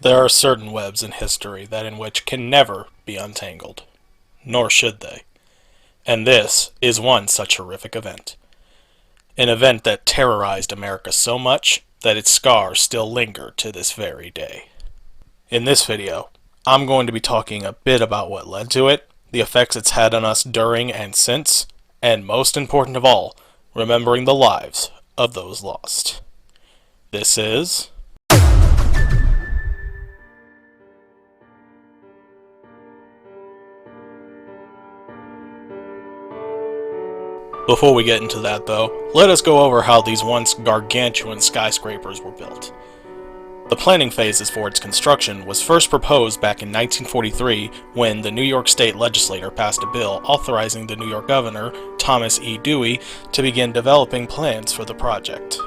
There are certain webs in history that in which can never be untangled, nor should they. And this is one such horrific event. An event that terrorized America so much that its scars still linger to this very day. In this video, I'm going to be talking a bit about what led to it, the effects it's had on us during and since, and most important of all, remembering the lives of those lost. This is... Before we get into that though, let us go over how these once gargantuan skyscrapers were built. The planning phases for its construction was first proposed back in 1943 when the New York State Legislature passed a bill authorizing the New York Governor, Thomas E. Dewey, to begin developing plans for the project.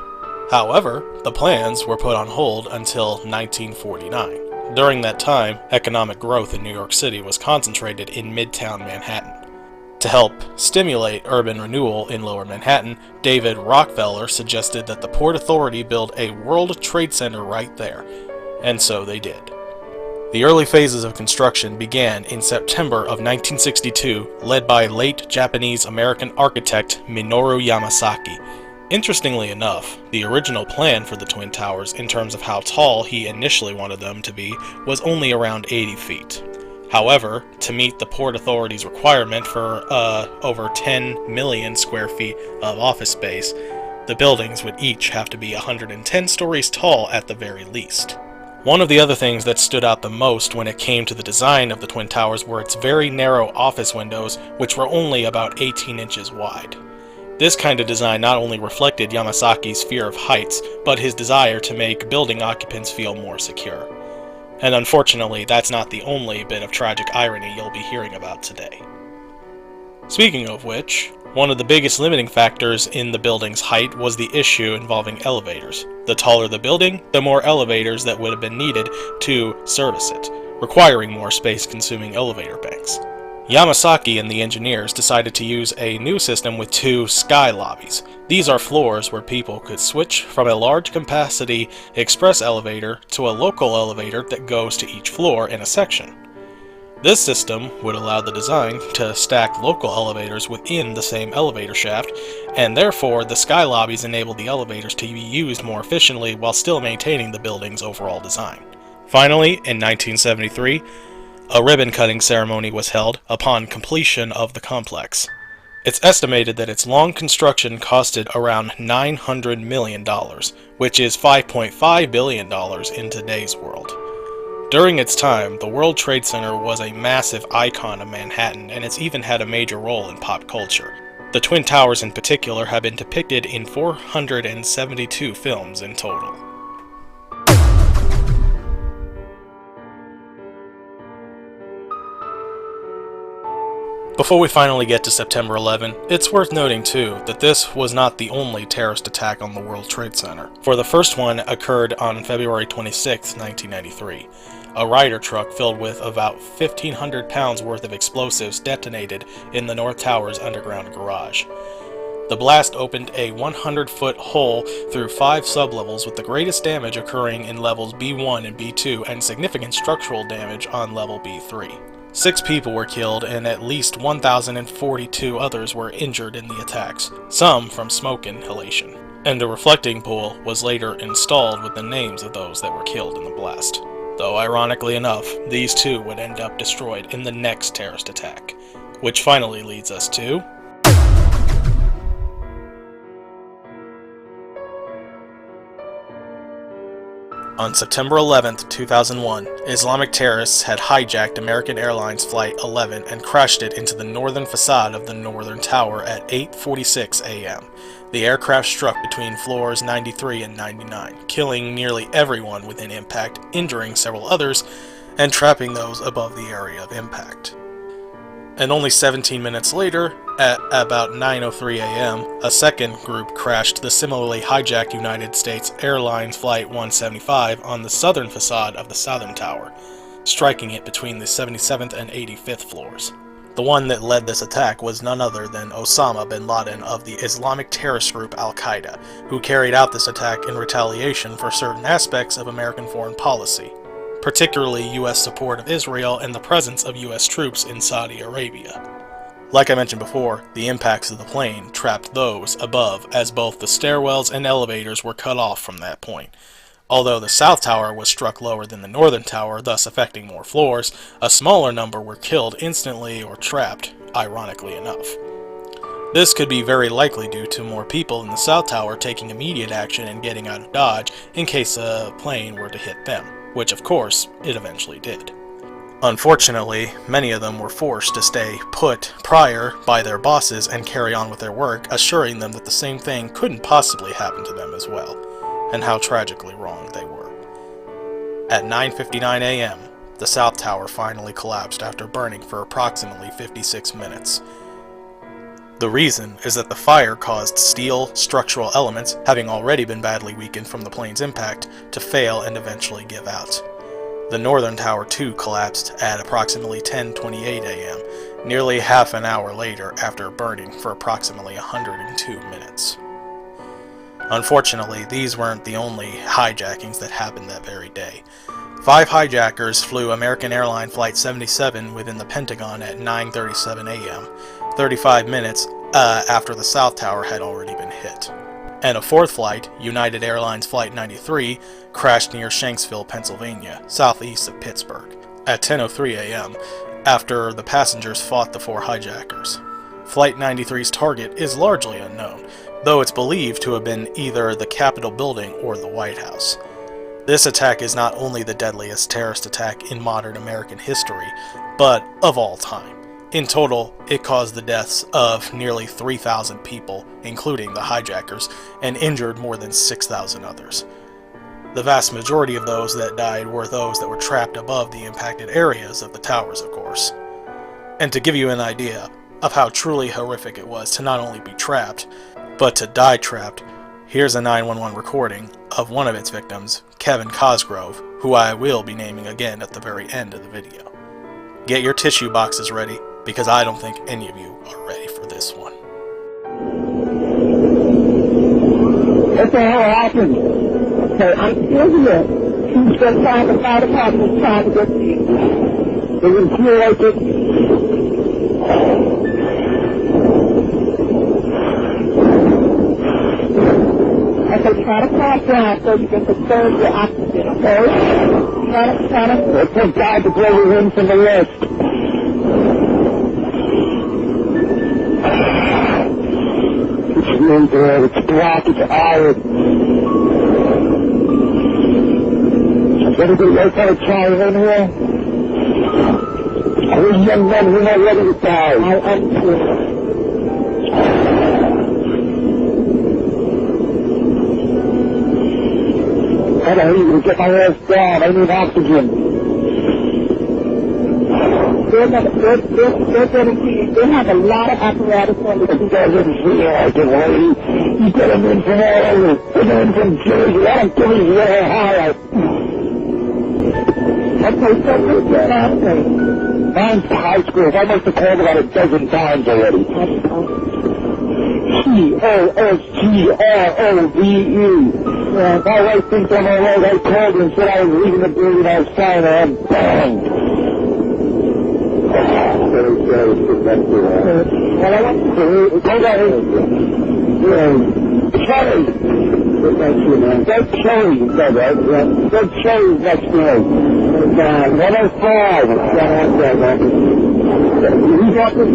However, the plans were put on hold until 1949. During that time, economic growth in New York City was concentrated in Midtown Manhattan. To help stimulate urban renewal in Lower Manhattan, David Rockefeller suggested that the Port Authority build a World Trade Center right there, and so they did. The early phases of construction began in September of 1962, led by late Japanese-American architect Minoru Yamasaki. Interestingly enough, the original plan for the Twin Towers in terms of how tall he initially wanted them to be was only around 80 feet. However, to meet the Port Authority's requirement for over 10 million square feet of office space, the buildings would each have to be 110 stories tall at the very least. One of the other things that stood out the most when it came to the design of the Twin Towers were its very narrow office windows, which were only about 18 inches wide. This kind of design not only reflected Yamasaki's fear of heights, but his desire to make building occupants feel more secure. And unfortunately, that's not the only bit of tragic irony you'll be hearing about today. Speaking of which, one of the biggest limiting factors in the building's height was the issue involving elevators. The taller the building, the more elevators that would have been needed to service it, requiring more space-consuming elevator banks. Yamasaki and the engineers decided to use a new system with two sky lobbies. These are floors where people could switch from a large capacity express elevator to a local elevator that goes to each floor in a section. This system would allow the design to stack local elevators within the same elevator shaft, and therefore the sky lobbies enabled the elevators to be used more efficiently while still maintaining the building's overall design. Finally, in 1973, a ribbon-cutting ceremony was held upon completion of the complex. It's estimated that its long construction costed around $900 million, which is $5.5 billion in today's world. During its time, the World Trade Center was a massive icon of Manhattan, and it's even had a major role in pop culture. The Twin Towers in particular have been depicted in 472 films in total. Before we finally get to September 11, it's worth noting too that this was not the only terrorist attack on the World Trade Center, for the first one occurred on February 26, 1993. A Ryder truck filled with about 1,500 pounds worth of explosives detonated in the North Tower's underground garage. The blast opened a 100-foot hole through 5 sublevels, with the greatest damage occurring in levels B1 and B2 and significant structural damage on level B3. 6 people were killed and at least 1,042 others were injured in the attacks, some from smoke inhalation. And a reflecting pool was later installed with the names of those that were killed in the blast. Though ironically enough, these too would end up destroyed in the next terrorist attack. Which finally leads us to... On September 11, 2001, Islamic terrorists had hijacked American Airlines Flight 11 and crashed it into the northern facade of the Northern Tower at 8:46 a.m. The aircraft struck between floors 93 and 99, killing nearly everyone within impact, injuring several others, and trapping those above the area of impact. And only 17 minutes later, at about 9:03 a.m., a second group crashed the similarly hijacked United States Airlines Flight 175 on the southern facade of the Southern Tower, striking it between the 77th and 85th floors. The one that led this attack was none other than Osama bin Laden of the Islamic terrorist group Al-Qaeda, who carried out this attack in retaliation for certain aspects of American foreign policy. particularly U.S. support of Israel and the presence of U.S. troops in Saudi Arabia. Like I mentioned before, the impacts of the plane trapped those above, as both the stairwells and elevators were cut off from that point. Although the south tower was struck lower than the northern tower, thus affecting more floors, a smaller number were killed instantly or trapped, ironically enough. This could be very likely due to more people in the south tower taking immediate action and getting out of Dodge in case a plane were to hit them, which of course it eventually did. Unfortunately, many of them were forced to stay put prior by their bosses and carry on with their work, assuring them that the same thing couldn't possibly happen to them as well, and how tragically wrong they were. At 9:59 a.m., the South Tower finally collapsed after burning for approximately 56 minutes. The reason is that the fire caused steel structural elements, having already been badly weakened from the plane's impact, to fail and eventually give out. The northern tower too collapsed at approximately 10:28 a.m., nearly half an hour later after burning for approximately 102 minutes. Unfortunately, these weren't the only hijackings that happened that very day. 5 hijackers flew American Airlines Flight 77 within the Pentagon at 9:37 a.m., 35 minutes after the South Tower had already been hit. And a 4th flight, United Airlines Flight 93, crashed near Shanksville, Pennsylvania, southeast of Pittsburgh, at 10:03 a.m., after the passengers fought the 4 hijackers. Flight 93's target is largely unknown, though it's believed to have been either the Capitol building or the White House. This attack is not only the deadliest terrorist attack in modern American history, but of all time. In total, it caused the deaths of nearly 3,000 people, including the hijackers, and injured more than 6,000 others. The vast majority of those that died were those that were trapped above the impacted areas of the towers, of course. And to give you an idea of how truly horrific it was to not only be trapped, but to die trapped, here's a 911 recording of one of its victims, Kevin Cosgrove, who I will be naming again at the very end of the video. Get your tissue boxes ready, because I don't think any of you are ready for this one. What the hell happened? Okay, I'm still here. She's just trying to find a partner, trying to get me. They can feel like it. I said, try to calm down so you can conserve your oxygen, okay? Try to, take time to blow you in from the list. It's really good. It's black. It's iron. Is everybody okay to try in here? We're young men. We're not ready to die. I'm sure. I don't even get my ass down. I need oxygen. They have a lot of apparatus on the you guys didn't see it. I can wait. You get them in from all over. Put them in from Jersey. I don't give a Ohio. Okay, so what's that happening? Mine's high school. I must have called about a dozen times already. COSGROVE. Yeah, my wife thinks I'm all right. I called her and said I was leaving the building. I was fine, and bang. Well, I want to go down Cherry. That's Cherry, you said, right? Yeah. That's Cherry next to me. 105. Who's walking?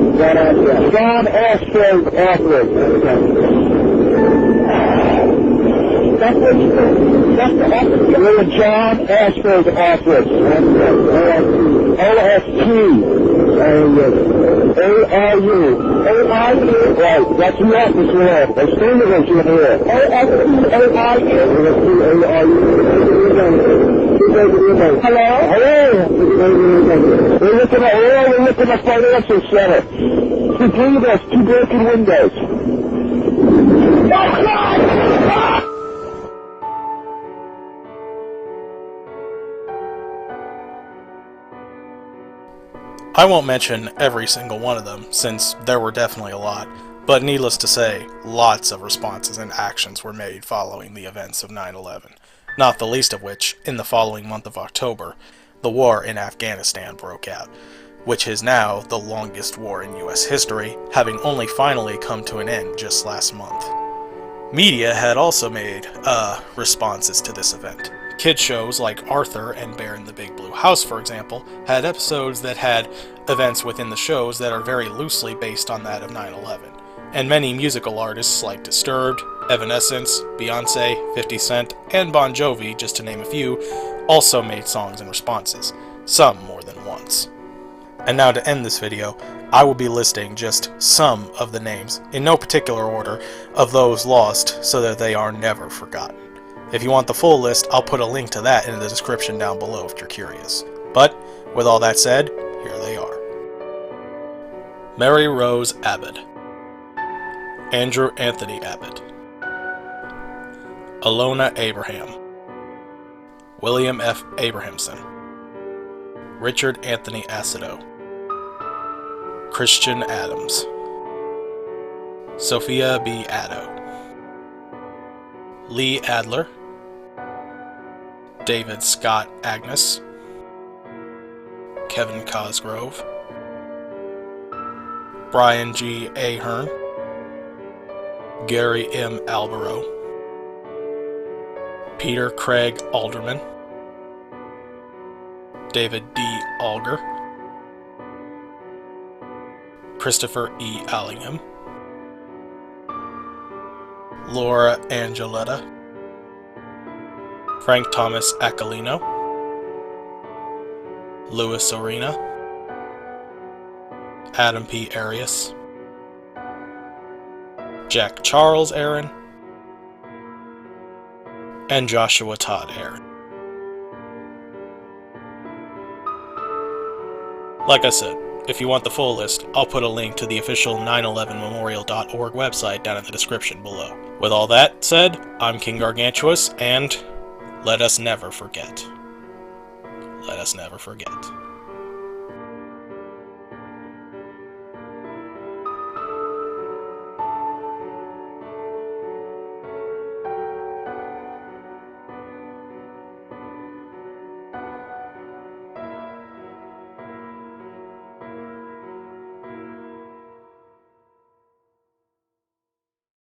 John Astro's office. That's what you said. That's the office. We're in John Astro's office. OST. A-R-U. Right, that's the office we're at. There's 3 of us in here. O-S-T-A-R-U. Hello? Hello? We're looking at financial center. 2 us, 2 broken windows. I won't mention every single one of them, since there were definitely a lot, but needless to say, lots of responses and actions were made following the events of 9/11. not the least of which, in the following month of October, the war in Afghanistan broke out, which is now the longest war in US history, having only finally come to an end just last month. Media had also made responses to this event. Kid shows like Arthur and Bear in the Big Blue House, for example, had episodes that had events within the shows that are very loosely based on that of 9/11. And many musical artists like Disturbed, Evanescence, Beyonce, 50 Cent, and Bon Jovi, just to name a few, also made songs and responses, some more than once. And now to end this video, I will be listing just some of the names, in no particular order, of those lost so that they are never forgotten. If you want the full list, I'll put a link to that in the description down below if you're curious. But, with all that said, here they are. Mary Rose Abbott, Andrew Anthony Abbott, Alona Abraham, William F. Abrahamson, Richard Anthony Aceto, Christian Adams, Sophia B. Addo, Lee Adler, David Scott Agnes, Kevin Cosgrove, Brian G. Ahern, Gary M. Alborough, Peter Craig Alderman, David D. Alger, Christopher E. Allingham, Laura Angeletta, Frank Thomas Aquilino, Louis Arena, Adam P. Arias, Jack Charles Aaron, and Joshua Todd Aaron. Like I said, if you want the full list, I'll put a link to the official 911memorial.org website down in the description below. With all that said, I'm King Gargantuous, and let us never forget. Let us never forget.